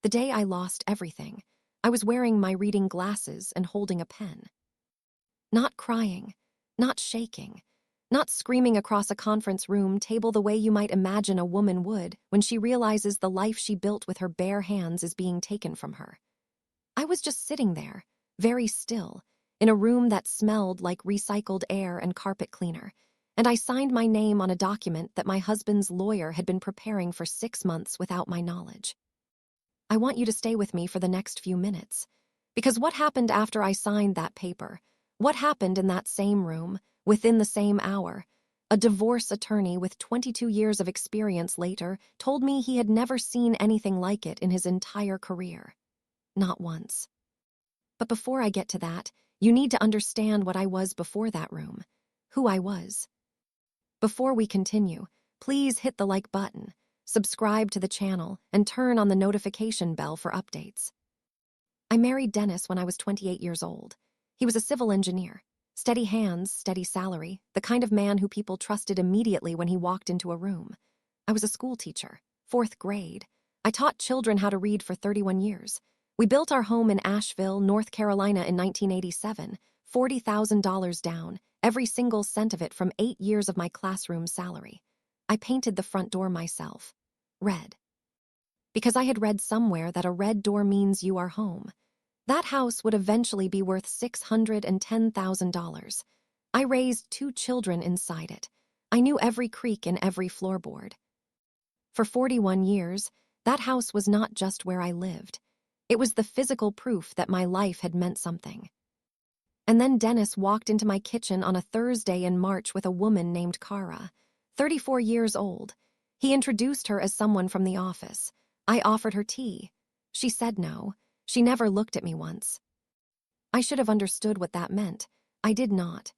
The day I lost everything. I was wearing my reading glasses and holding a pen. Not crying, not shaking, not screaming across a conference room table the way you might imagine a woman would when she realizes the life she built with her bare hands is being taken from her. I was just sitting there, very still, in a room that smelled like recycled air and carpet cleaner, and I signed my name on a document that my husband's lawyer had been preparing for 6 months without my knowledge. I want you to stay with me for the next few minutes, because what happened after I signed that paper, what happened in that same room, within the same hour, a divorce attorney with 22 years of experience later told me he had never seen anything like it in his entire career. Not once. But before I get to that, you need to understand what I was before that room, who I was. Before we continue, please hit the like button, subscribe to the channel, and turn on the notification bell for updates. I married Dennis when I was 28 years old. He was a civil engineer. Steady hands, steady salary, the kind of man who people trusted immediately when he walked into a room. I was a school teacher, 4th grade. I taught children how to read for 31 years. We built our home in Asheville, North Carolina in 1987, $40,000 down, every single cent of it from 8 years of my classroom salary. I painted the front door myself. Red. Because I had read somewhere that a red door means you are home. That house would eventually be worth $610,000. I raised 2 children inside it. I knew every creak in every floorboard. For 41 years, that house was not just where I lived. It was the physical proof that my life had meant something. And then Dennis walked into my kitchen on a Thursday in March with a woman named Kara, 34 years old. He introduced her as someone from the office. I offered her tea. She said no. She never looked at me once. I should have understood what that meant. I did not.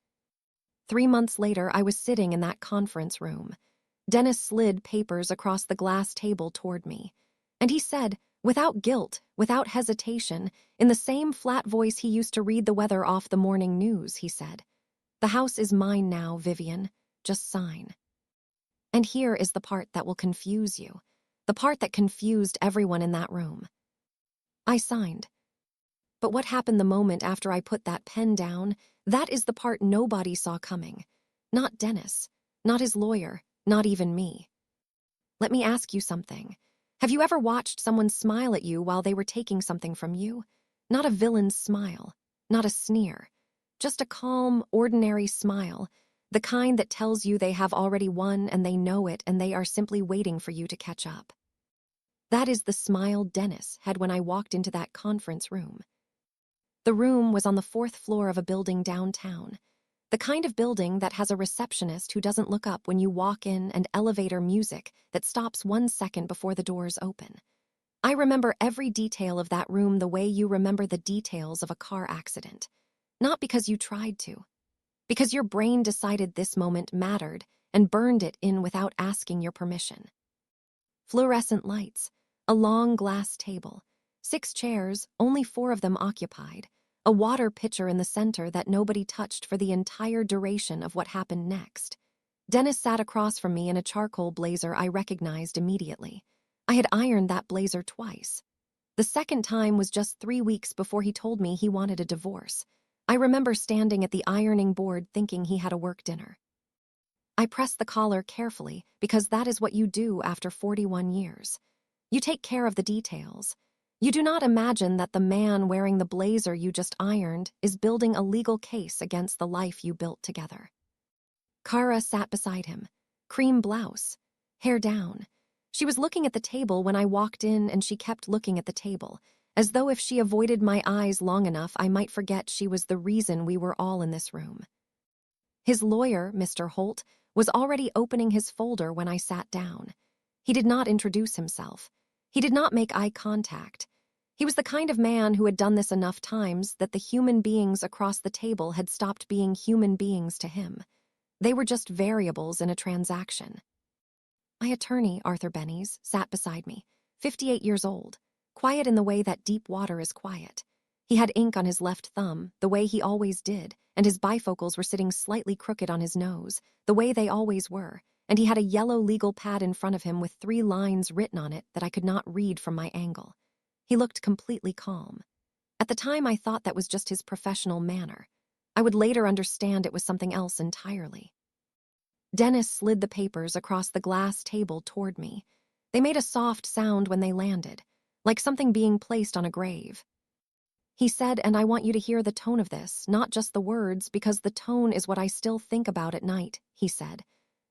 3 months later, I was sitting in that conference room. Dennis slid papers across the glass table toward me. And he said, without guilt, without hesitation, in the same flat voice he used to read the weather off the morning news, he said, "The house is mine now, Vivian. Just sign." And here is the part that will confuse you. The part that confused everyone in that room. I signed. But what happened the moment after I put that pen down, that is the part nobody saw coming. Not Dennis, not his lawyer, not even me. Let me ask you something. Have you ever watched someone smile at you while they were taking something from you? Not a villain's smile, not a sneer. Just a calm, ordinary smile, the kind that tells you they have already won and they know it and they are simply waiting for you to catch up. That is the smile Dennis had when I walked into that conference room. The room was on the 4th floor of a building downtown, the kind of building that has a receptionist who doesn't look up when you walk in and elevator music that stops 1 second before the doors open. I remember every detail of that room the way you remember the details of a car accident. Not because you tried to. Because your brain decided this moment mattered and burned it in without asking your permission. Fluorescent lights, a long glass table, 6 chairs, only 4 of them occupied, a water pitcher in the center that nobody touched for the entire duration of what happened next. Dennis sat across from me in a charcoal blazer I recognized immediately. I had ironed that blazer twice. The second time was just 3 weeks before he told me he wanted a divorce. I remember standing at the ironing board thinking he had a work dinner. I pressed the collar carefully because that is what you do after 41 years. You take care of the details. You do not imagine that the man wearing the blazer you just ironed is building a legal case against the life you built together. Kara sat beside him, cream blouse, hair down. She was looking at the table when I walked in and she kept looking at the table, as though if she avoided my eyes long enough I might forget she was the reason we were all in this room. His lawyer, Mr. Holt, was already opening his folder when I sat down. He did not introduce himself. He did not make eye contact. He was the kind of man who had done this enough times that the human beings across the table had stopped being human beings to him. They were just variables in a transaction. My attorney, Arthur Bennies, sat beside me, 58 years old, quiet in the way that deep water is quiet. He had ink on his left thumb, the way he always did, and his bifocals were sitting slightly crooked on his nose, the way they always were, and he had a yellow legal pad in front of him with 3 lines written on it that I could not read from my angle. He looked completely calm. At the time, I thought that was just his professional manner. I would later understand it was something else entirely. Dennis slid the papers across the glass table toward me. They made a soft sound when they landed, like something being placed on a grave. He said, and I want you to hear the tone of this, not just the words, because the tone is what I still think about at night, he said.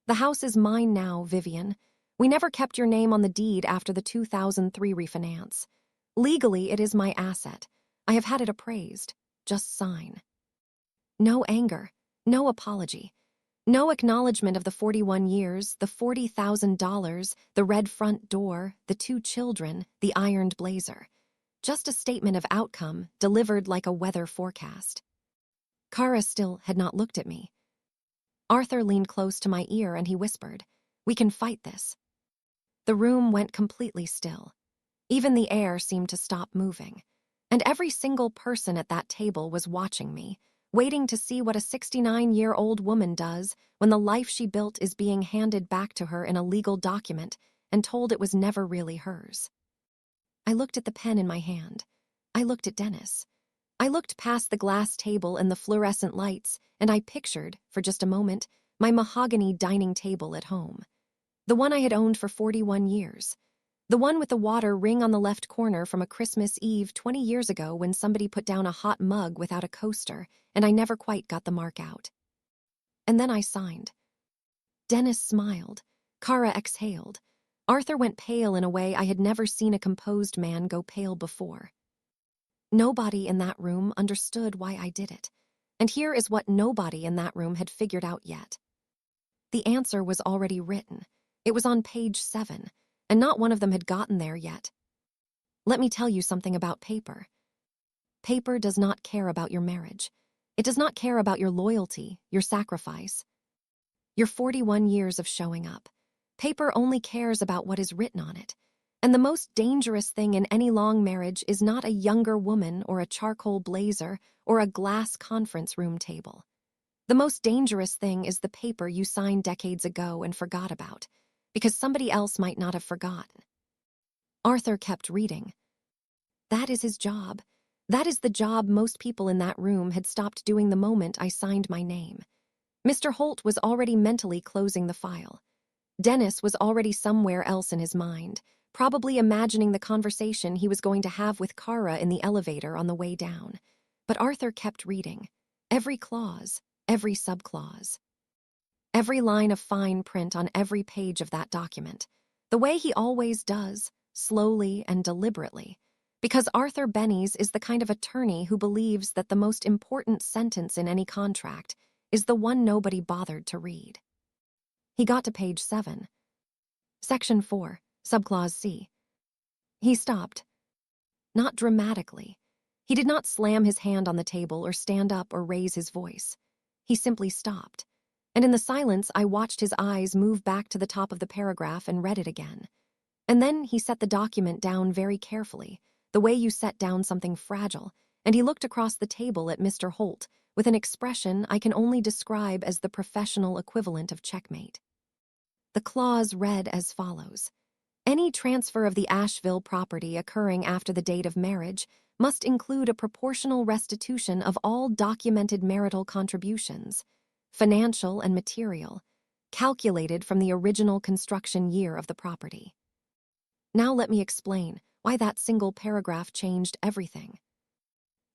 The house is mine now, Vivian. We never kept your name on the deed after the 2003 refinance. Legally, it is my asset. I have had it appraised. Just sign. No anger, no apology, no acknowledgement of the 41 years, the $40,000, the red front door, the 2 children, the ironed blazer. Just a statement of outcome delivered like a weather forecast. Kara still had not looked at me. Arthur leaned close to my ear and he whispered, "We can fight this." The room went completely still. Even the air seemed to stop moving. And every single person at that table was watching me, waiting to see what a 69-year-old woman does when the life she built is being handed back to her in a legal document and told it was never really hers. I looked at the pen in my hand. I looked at Dennis. I looked past the glass table and the fluorescent lights, and I pictured, for just a moment, my mahogany dining table at home. The one I had owned for 41 years. The one with the water ring on the left corner from a Christmas Eve 20 years ago when somebody put down a hot mug without a coaster, and I never quite got the mark out. And then I signed. Dennis smiled. Kara exhaled. Arthur went pale in a way I had never seen a composed man go pale before. Nobody in that room understood why I did it. And here is what nobody in that room had figured out yet. The answer was already written. It was on page 7, and not one of them had gotten there yet. Let me tell you something about paper. Paper does not care about your marriage. It does not care about your loyalty, your sacrifice, your 41 years of showing up. Paper only cares about what is written on it. And the most dangerous thing in any long marriage is not a younger woman or a charcoal blazer or a glass conference room table. The most dangerous thing is the paper you signed decades ago and forgot about, because somebody else might not have forgotten. Arthur kept reading. That is his job. That is the job most people in that room had stopped doing the moment I signed my name. Mr. Holt was already mentally closing the file. Dennis was already somewhere else in his mind, probably imagining the conversation he was going to have with Kara in the elevator on the way down. But Arthur kept reading. Every clause, every subclause. Every line of fine print on every page of that document. The way he always does, slowly and deliberately. Because Arthur Bennies is the kind of attorney who believes that the most important sentence in any contract is the one nobody bothered to read. He got to page 7. Section 4, subclause C. He stopped. Not dramatically. He did not slam his hand on the table or stand up or raise his voice. He simply stopped. And in the silence, I watched his eyes move back to the top of the paragraph and read it again. And then he set the document down very carefully, the way you set down something fragile, and he looked across the table at Mr. Holt with an expression I can only describe as the professional equivalent of checkmate. The clause read as follows. Any transfer of the Asheville property occurring after the date of marriage must include a proportional restitution of all documented marital contributions, financial and material, calculated from the original construction year of the property. Now let me explain why that single paragraph changed everything.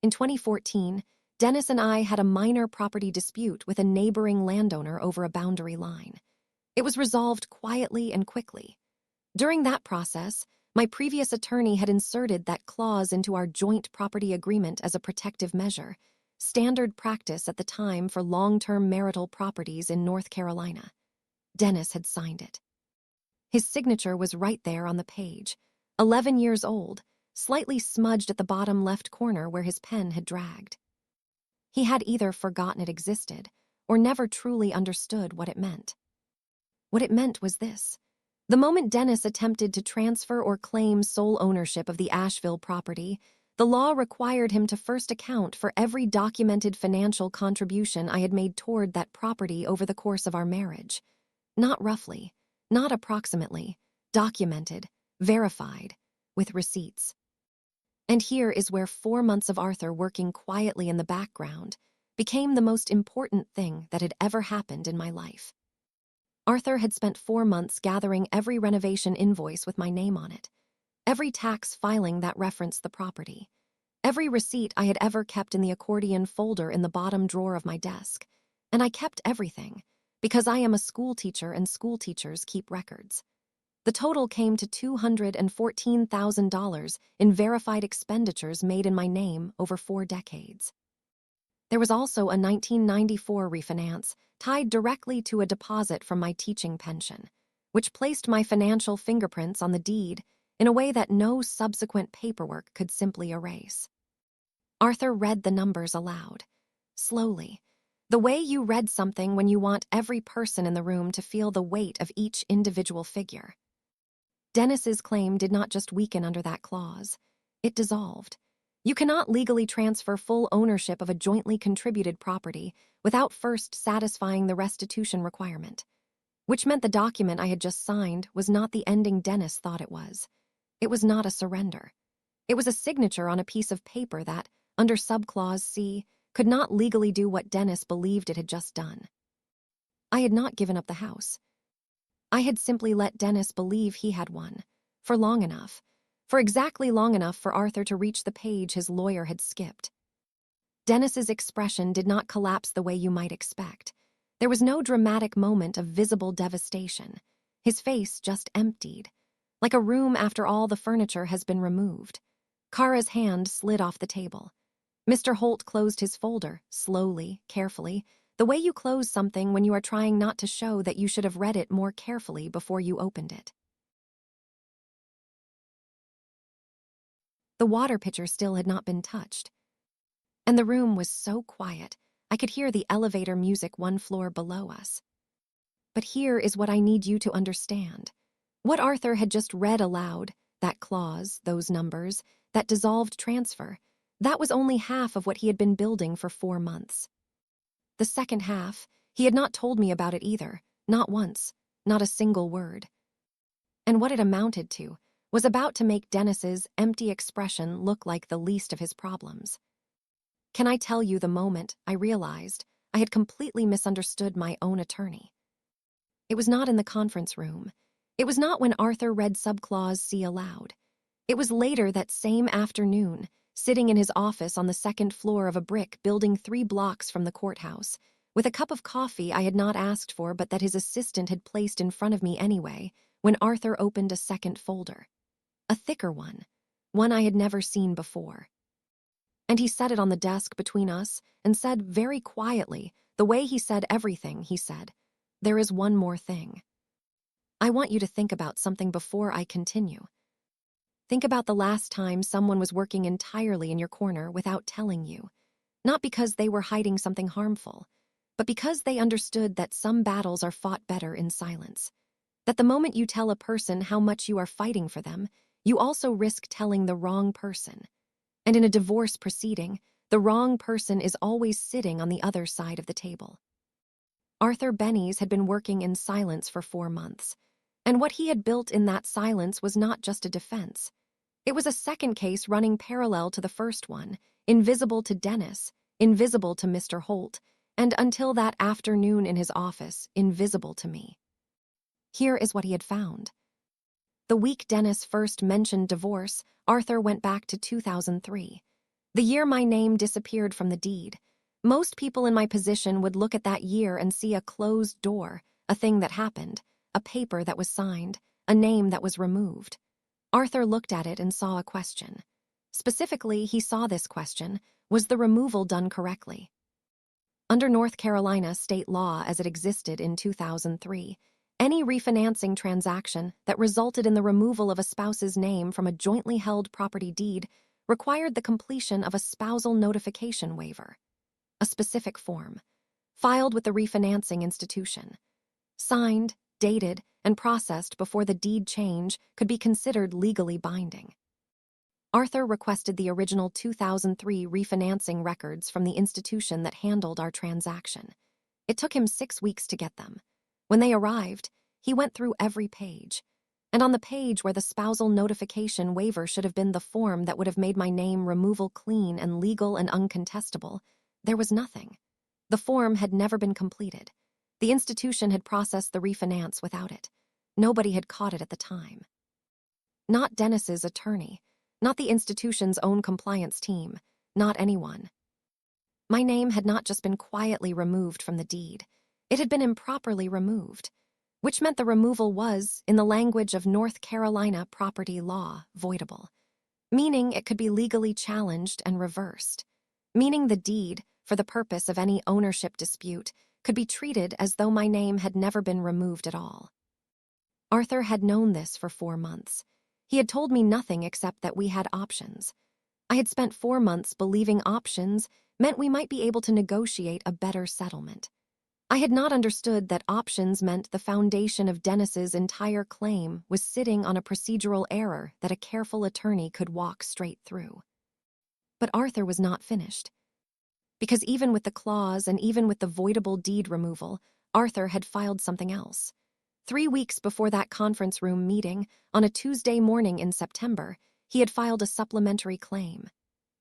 In 2014, Dennis and I had a minor property dispute with a neighboring landowner over a boundary line. It was resolved quietly and quickly. During that process, my previous attorney had inserted that clause into our joint property agreement as a protective measure, standard practice at the time for long-term marital properties in North Carolina. Dennis had signed it. His signature was right there on the page, 11 years old, slightly smudged at the bottom left corner where his pen had dragged. He had either forgotten it existed or never truly understood what it meant. What it meant was this. The moment Dennis attempted to transfer or claim sole ownership of the Asheville property, the law required him to first account for every documented financial contribution I had made toward that property over the course of our marriage. Not roughly, not approximately, documented, verified, with receipts. And here is where 4 months of Arthur working quietly in the background became the most important thing that had ever happened in my life. Arthur had spent 4 months gathering every renovation invoice with my name on it, every tax filing that referenced the property, every receipt I had ever kept in the accordion folder in the bottom drawer of my desk. And I kept everything, because I am a school teacher and school teachers keep records. The total came to $214,000 in verified expenditures made in my name over 4 decades. There was also a 1994 refinance tied directly to a deposit from my teaching pension, which placed my financial fingerprints on the deed in a way that no subsequent paperwork could simply erase. Arthur read the numbers aloud, slowly, the way you read something when you want every person in the room to feel the weight of each individual figure. Dennis's claim did not just weaken under that clause. It dissolved. You cannot legally transfer full ownership of a jointly contributed property without first satisfying the restitution requirement, which meant the document I had just signed was not the ending Dennis thought it was. It was not a surrender. It was a signature on a piece of paper that, under subclause C, could not legally do what Dennis believed it had just done. I had not given up the house. I had simply let Dennis believe he had won, for long enough, for exactly long enough for Arthur to reach the page his lawyer had skipped. Dennis's expression did not collapse the way you might expect. There was no dramatic moment of visible devastation. His face just emptied, like a room after all the furniture has been removed. Kara's hand slid off the table. Mr. Holt closed his folder, slowly, carefully, the way you close something when you are trying not to show that you should have read it more carefully before you opened it. The water pitcher still had not been touched. And the room was so quiet, I could hear the elevator music 1 floor below us. But here is what I need you to understand. What Arthur had just read aloud, that clause, those numbers, that dissolved transfer, that was only half of what he had been building for 4 months. The second half, he had not told me about it either, not once, not a single word. And what it amounted to was about to make Dennis's empty expression look like the least of his problems. Can I tell you the moment I realized I had completely misunderstood my own attorney? It was not in the conference room. It was not when Arthur read subclause C aloud. It was later that same afternoon, sitting in his office on the 2nd floor of a brick building 3 blocks from the courthouse, with a cup of coffee I had not asked for but that his assistant had placed in front of me anyway, when Arthur opened a second folder. A thicker one I had never seen before. And he set it on the desk between us and said very quietly, the way he said everything, he said, "There is one more thing. I want you to think about something before I continue. Think about the last time someone was working entirely in your corner without telling you, not because they were hiding something harmful, but because they understood that some battles are fought better in silence. That the moment you tell a person how much you are fighting for them, you also risk telling the wrong person. And in a divorce proceeding, the wrong person is always sitting on the other side of the table." Arthur Bennies had been working in silence for 4 months, and what he had built in that silence was not just a defense. It was a second case running parallel to the first one, invisible to Dennis, invisible to Mr. Holt, and until that afternoon in his office, invisible to me. Here is what he had found. The week Dennis first mentioned divorce, Arthur went back to 2003, the year my name disappeared from the deed. Most people in my position would look at that year and see a closed door, a thing that happened, a paper that was signed, a name that was removed. Arthur looked at it and saw a question. Specifically, he saw this question: was the removal done correctly? Under North Carolina state law as it existed in 2003, any refinancing transaction that resulted in the removal of a spouse's name from a jointly held property deed required the completion of a spousal notification waiver, a specific form, filed with the refinancing institution, signed, dated, and processed before the deed change could be considered legally binding. Arthur requested the original 2003 refinancing records from the institution that handled our transaction. It took him 6 weeks to get them. When they arrived, he went through every page. And on the page where the spousal notification waiver should have been the form that would have made my name removal clean and legal and uncontestable, there was nothing. The form had never been completed. The institution had processed the refinance without it. Nobody had caught it at the time. Not Dennis's attorney, not the institution's own compliance team, not anyone. My name had not just been quietly removed from the deed, it had been improperly removed, which meant the removal was, in the language of North Carolina property law, voidable, meaning it could be legally challenged and reversed, meaning the deed, for the purpose of any ownership dispute, could be treated as though my name had never been removed at all. Arthur had known this for 4 months. He had told me nothing except that we had options. I had spent 4 months believing options meant we might be able to negotiate a better settlement. I had not understood that options meant the foundation of Dennis's entire claim was sitting on a procedural error that a careful attorney could walk straight through. But Arthur was not finished. Because even with the clause and even with the voidable deed removal, Arthur had filed something else. 3 weeks before that conference room meeting, on a Tuesday morning in September, he had filed a supplementary claim.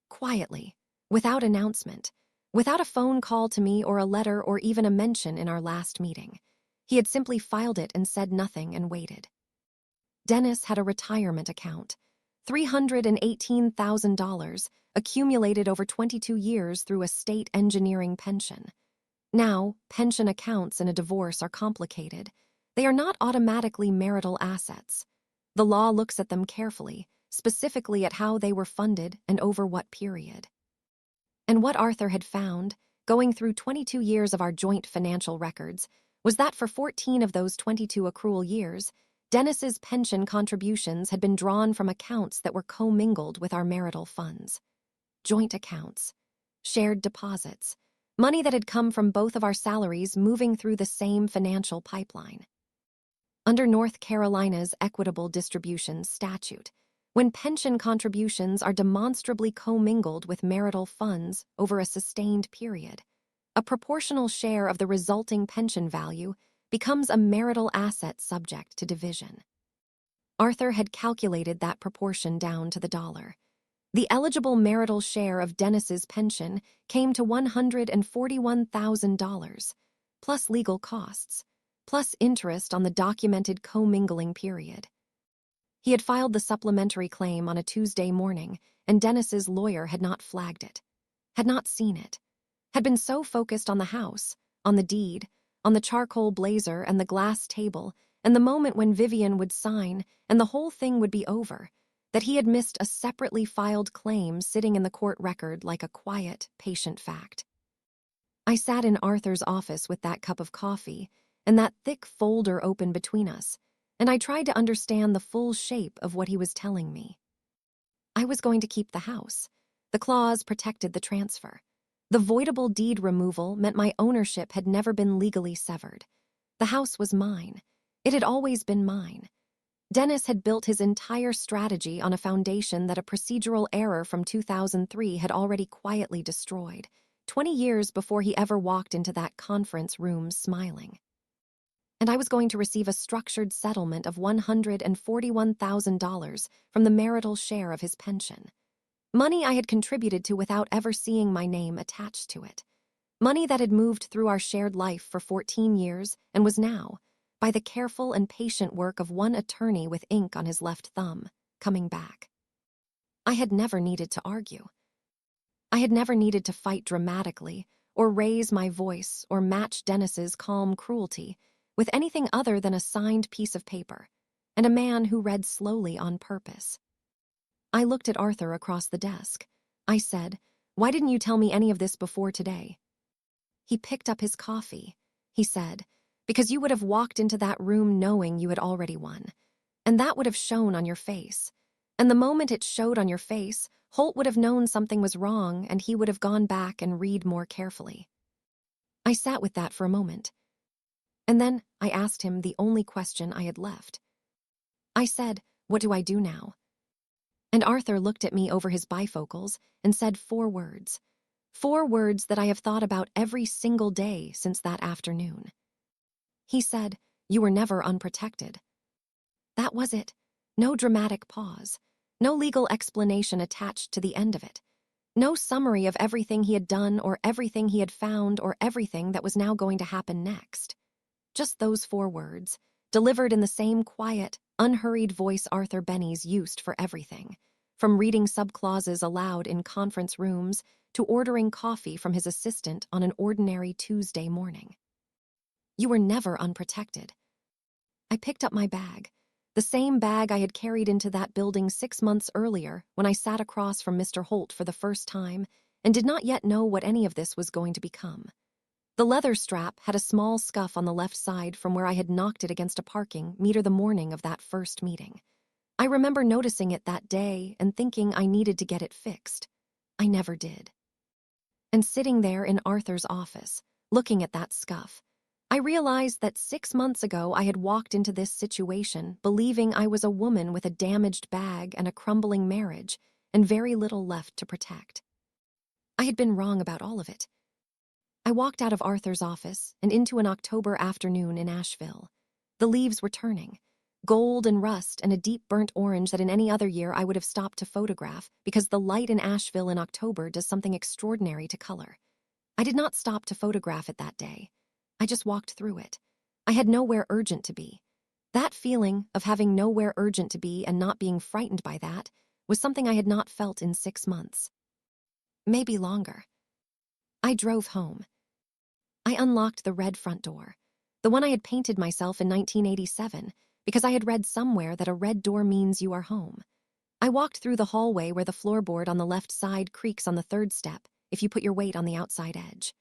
Quietly, without announcement, without a phone call to me or a letter or even a mention in our last meeting. He had simply filed it and said nothing and waited. Dennis had a retirement account, $318,000, accumulated over 22 years through a state engineering pension. Now, pension accounts in a divorce are complicated. They are not automatically marital assets. The law looks at them carefully, specifically at how they were funded and over what period. And what Arthur had found, going through 22 years of our joint financial records, was that for 14 of those 22 accrual years, Dennis's pension contributions had been drawn from accounts that were commingled with our marital funds. Joint accounts, shared deposits, money that had come from both of our salaries moving through the same financial pipeline. Under North Carolina's equitable distribution statute, when pension contributions are demonstrably commingled with marital funds over a sustained period, a proportional share of the resulting pension value becomes a marital asset subject to division. Arthur had calculated that proportion down to the dollar. The eligible marital share of Dennis's pension came to $141,000, plus legal costs, plus interest on the documented commingling period. He had filed the supplementary claim on a Tuesday morning, and Dennis's lawyer had not flagged it, had not seen it, had been so focused on the house, on the deed, on the charcoal blazer and the glass table, and the moment when Vivian would sign and the whole thing would be over, that he had missed a separately filed claim sitting in the court record like a quiet, patient fact. I sat in Arthur's office with that cup of coffee and that thick folder open between us, and I tried to understand the full shape of what he was telling me. I was going to keep the house. The clause protected the transfer. The voidable deed removal meant my ownership had never been legally severed. The house was mine. It had always been mine. Dennis had built his entire strategy on a foundation that a procedural error from 2003 had already quietly destroyed, 20 years before he ever walked into that conference room smiling. And I was going to receive a structured settlement of $141,000 from the marital share of his pension. Money I had contributed to without ever seeing my name attached to it. Money that had moved through our shared life for 14 years and was now, by the careful and patient work of one attorney with ink on his left thumb, coming back. I had never needed to argue. I had never needed to fight dramatically or raise my voice or match Dennis's calm cruelty with anything other than a signed piece of paper and a man who read slowly on purpose. I looked at Arthur across the desk. I said, "Why didn't you tell me any of this before today?" He picked up his coffee. He said, "Because you would have walked into that room knowing you had already won, and that would have shown on your face. And the moment it showed on your face, Holt would have known something was wrong and he would have gone back and read more carefully." I sat with that for a moment. And then I asked him the only question I had left. I said, "What do I do now?" And Arthur looked at me over his bifocals and said 4 words. 4 words that I have thought about every single day since that afternoon. He said, "You were never unprotected." That was it. No dramatic pause. No legal explanation attached to the end of it. No summary of everything he had done or everything he had found or everything that was now going to happen next. Just those 4 words, delivered in the same quiet, unhurried voice Arthur Benny's used for everything, from reading subclauses aloud in conference rooms to ordering coffee from his assistant on an ordinary Tuesday morning. You were never unprotected. I picked up my bag, the same bag I had carried into that building 6 months earlier when I sat across from Mr. Holt for the first time and did not yet know what any of this was going to become. The leather strap had a small scuff on the left side from where I had knocked it against a parking meter the morning of that first meeting. I remember noticing it that day and thinking I needed to get it fixed. I never did. And sitting there in Arthur's office, looking at that scuff, I realized that 6 months ago I had walked into this situation believing I was a woman with a damaged bag and a crumbling marriage and very little left to protect. I had been wrong about all of it. I walked out of Arthur's office and into an October afternoon in Asheville. The leaves were turning, gold and rust and a deep burnt orange that in any other year I would have stopped to photograph because the light in Asheville in October does something extraordinary to color. I did not stop to photograph it that day. I just walked through it. I had nowhere urgent to be. That feeling of having nowhere urgent to be and not being frightened by that was something I had not felt in 6 months. Maybe longer. I drove home. I unlocked the red front door, the one I had painted myself in 1987, because I had read somewhere that a red door means you are home. I walked through the hallway where the floorboard on the left side creaks on the 3rd step if you put your weight on the outside edge.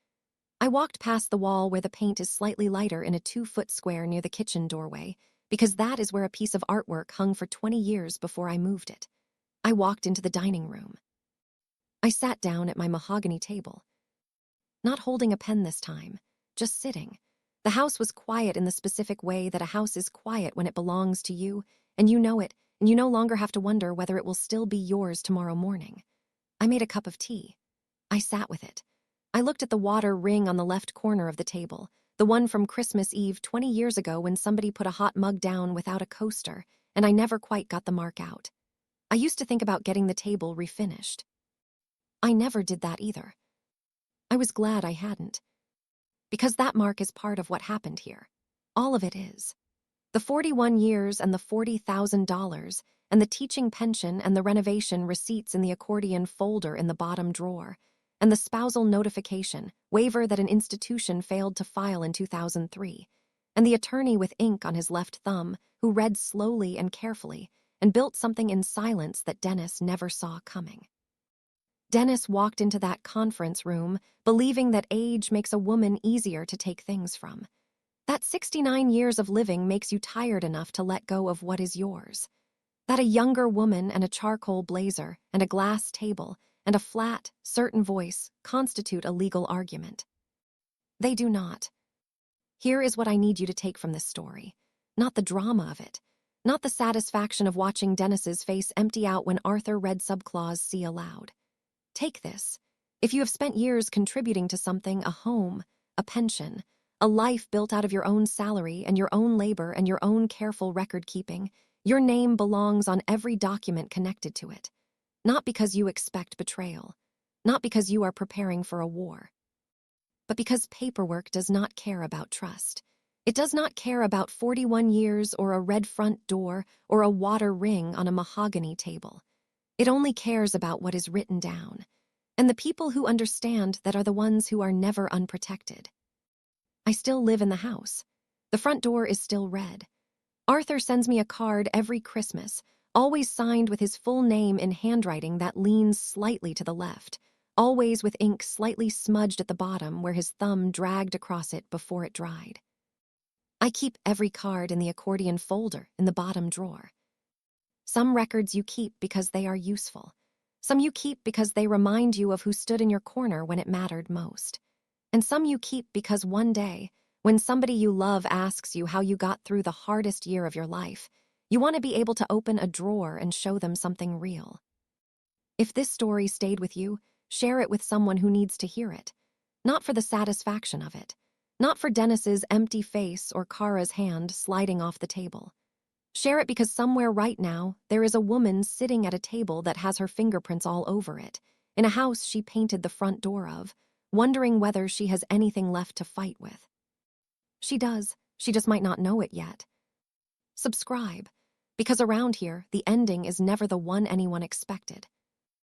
I walked past the wall where the paint is slightly lighter in a 2-foot square near the kitchen doorway, because that is where a piece of artwork hung for 20 years before I moved it. I walked into the dining room. I sat down at my mahogany table. Not holding a pen this time, just sitting. The house was quiet in the specific way that a house is quiet when it belongs to you, and you know it, and you no longer have to wonder whether it will still be yours tomorrow morning. I made a cup of tea. I sat with it. I looked at the water ring on the left corner of the table, the one from Christmas Eve 20 years ago when somebody put a hot mug down without a coaster, and I never quite got the mark out. I used to think about getting the table refinished. I never did that either. I was glad I hadn't. Because that mark is part of what happened here. All of it is. The 41 years and the $40,000 and the teaching pension and the renovation receipts in the accordion folder in the bottom drawer, and the spousal notification, waiver that an institution failed to file in 2003, and the attorney with ink on his left thumb who read slowly and carefully and built something in silence that Dennis never saw coming. Dennis walked into that conference room believing that age makes a woman easier to take things from. That 69 years of living makes you tired enough to let go of what is yours. That a younger woman and a charcoal blazer and a glass table and a flat, certain voice constitute a legal argument. They do not. Here is what I need you to take from this story. Not the drama of it. Not the satisfaction of watching Dennis's face empty out when Arthur read subclause C aloud. Take this. If you have spent years contributing to something, a home, a pension, a life built out of your own salary and your own labor and your own careful record-keeping, your name belongs on every document connected to it. Not because you expect betrayal, not because you are preparing for a war, but because paperwork does not care about trust. It does not care about 41 years or a red front door or a water ring on a mahogany table. It only cares about what is written down, and the people who understand that are the ones who are never unprotected. I still live in the house. The front door is still red. Arthur sends me a card every Christmas, always signed with his full name in handwriting that leans slightly to the left, always with ink slightly smudged at the bottom where his thumb dragged across it before it dried. I keep every card in the accordion folder in the bottom drawer. Some records you keep because they are useful. Some you keep because they remind you of who stood in your corner when it mattered most. And some you keep because one day, when somebody you love asks you how you got through the hardest year of your life, you want to be able to open a drawer and show them something real. If this story stayed with you, share it with someone who needs to hear it. Not for the satisfaction of it. Not for Dennis's empty face or Kara's hand sliding off the table. Share it because somewhere right now, there is a woman sitting at a table that has her fingerprints all over it, in a house she painted the front door of, wondering whether she has anything left to fight with. She does, she just might not know it yet. Subscribe, because around here, the ending is never the one anyone expected.